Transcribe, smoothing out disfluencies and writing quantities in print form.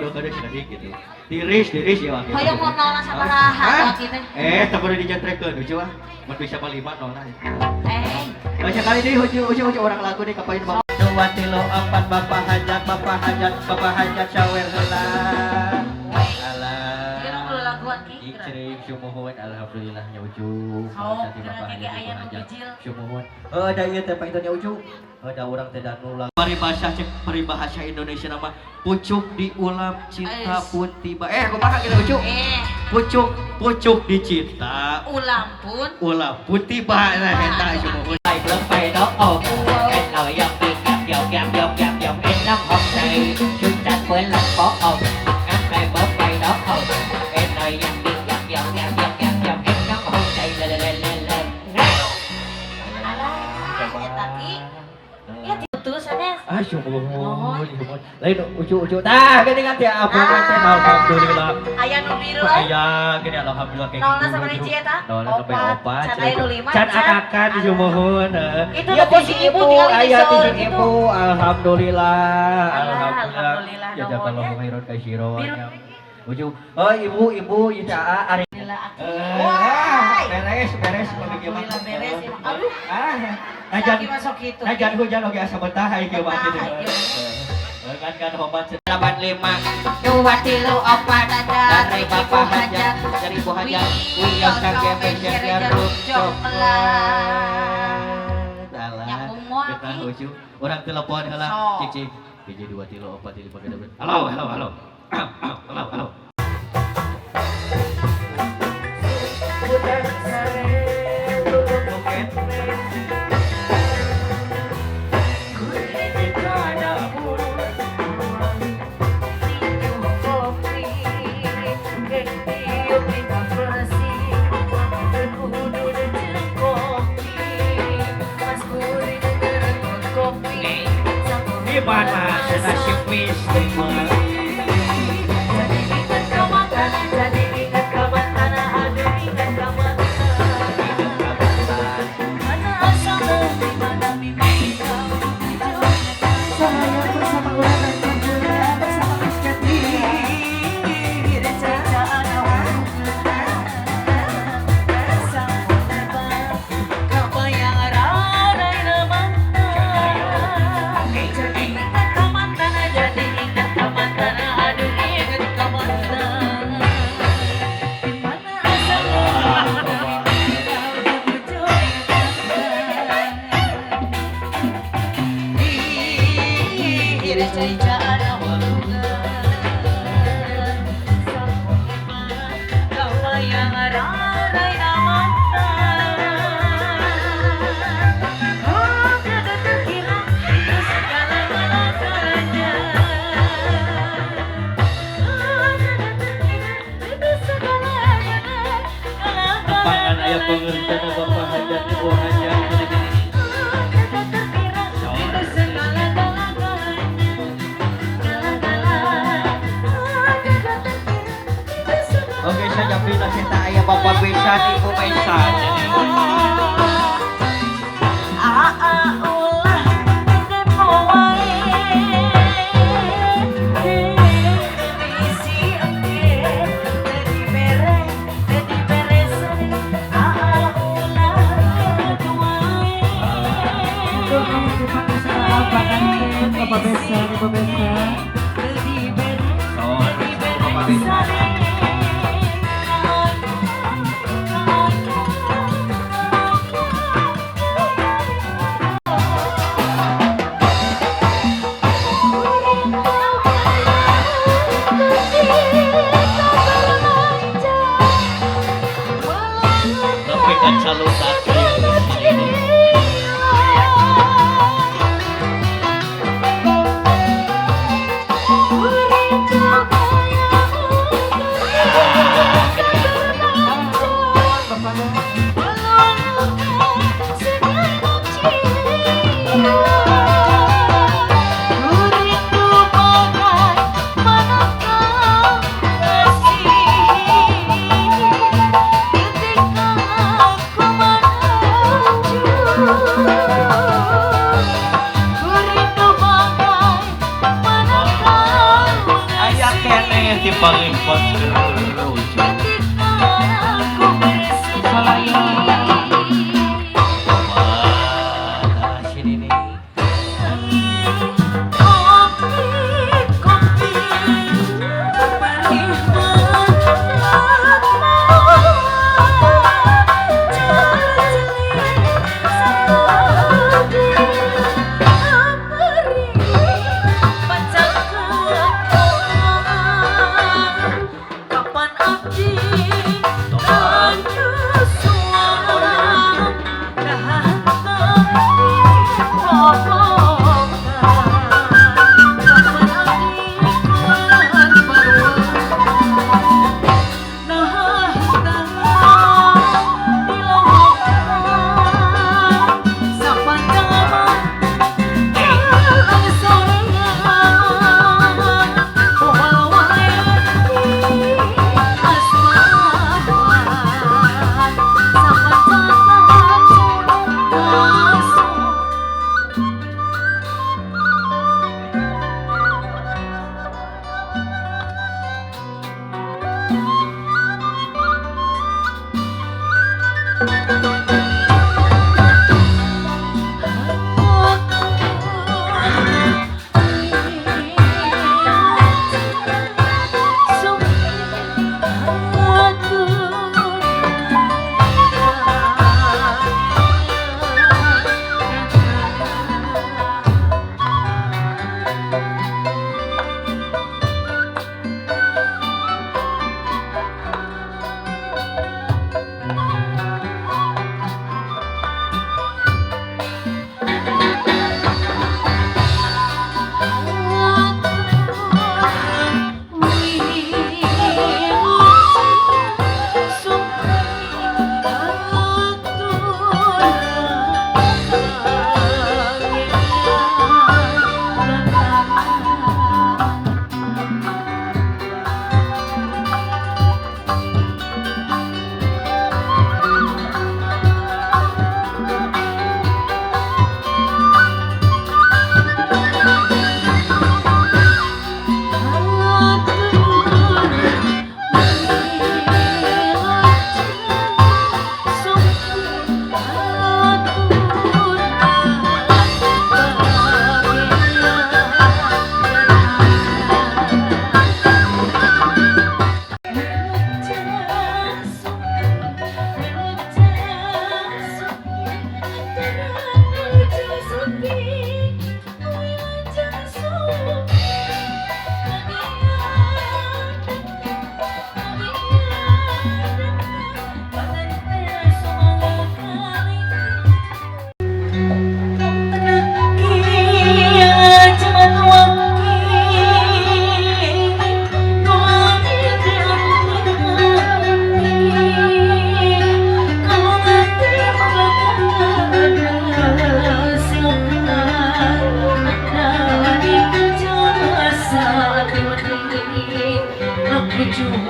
dua kali sedikit gitu. Tiris ya waktu. Hayang mau nolak sama rahat gitu. Tak boleh dijentrekeun ucu ah. Mun bisa mah 5 nolak. Baca kali ini ucu orang lagu nih kapain bang. Dua tilo empat bapak hajat sawer heula. Cering syumuhun alhamdulillah nya ucu. Nanti bapak hajat syumuhun. Da ieu teh paitonya ucu. Da urang teh da nulang. Paribahasa Indonesia nama pucuk diulam cinta pun tiba. Kumaha kita ucu? Pucuk dicinta. Ulam pun tiba. Nah eta syumuhun. Ai belum pai do oh. En nói yong en nong hom say. Chúng ta quên lòng có ông. Ăn ai bớt pai đó oh. En nói yong en nong hom say lên. Syumuhun. Lain ucu tah gini kan tiap apa teh alhamdulillah. Aya nu biru aya gini alhamdulillah kayak nolna sama hiji eta? Nolna sampai 4. Can aya nu 5. Can akakan syumuhun. Itu ya posisi ibu tinggal di aya Seoul tisu ibu alhamdulillah. Jazakallahu khairan katsira. Ucu. Oh ibu ieu ari. Beres pagi mah. Beres. Aduh. Najan hujan oge asa betah ieu kieu mah kitu. Kan hobat 85 Dua tilu opat dari bapak hajat dari ibu hajat wios kage bejer jeruk coklat. Kita ucu orang telepon heula cicing hiji 2 tilu 4 tilu 5. Halo. Mana senasib istimewa. Jadi ingat kawan tanah aduh ingat kawan mana asal dari mana mimpi kau saya bersama ulang dan juga bersama Misketi rencana awal sama terbang kau yang rarai nama jadi ingat kawan tanah aduh ingat kawan tanah di mana asal pengertian bapak hajat ibu hajat oke saja bila kita ayah bapak besan ibu besan Bapak besan, ibu besan. Bapak besan. Tapi kan selalu satu ini. pangipot kerucu. Wah, sini nih. Kapan abdi lanjut suam Aku cuma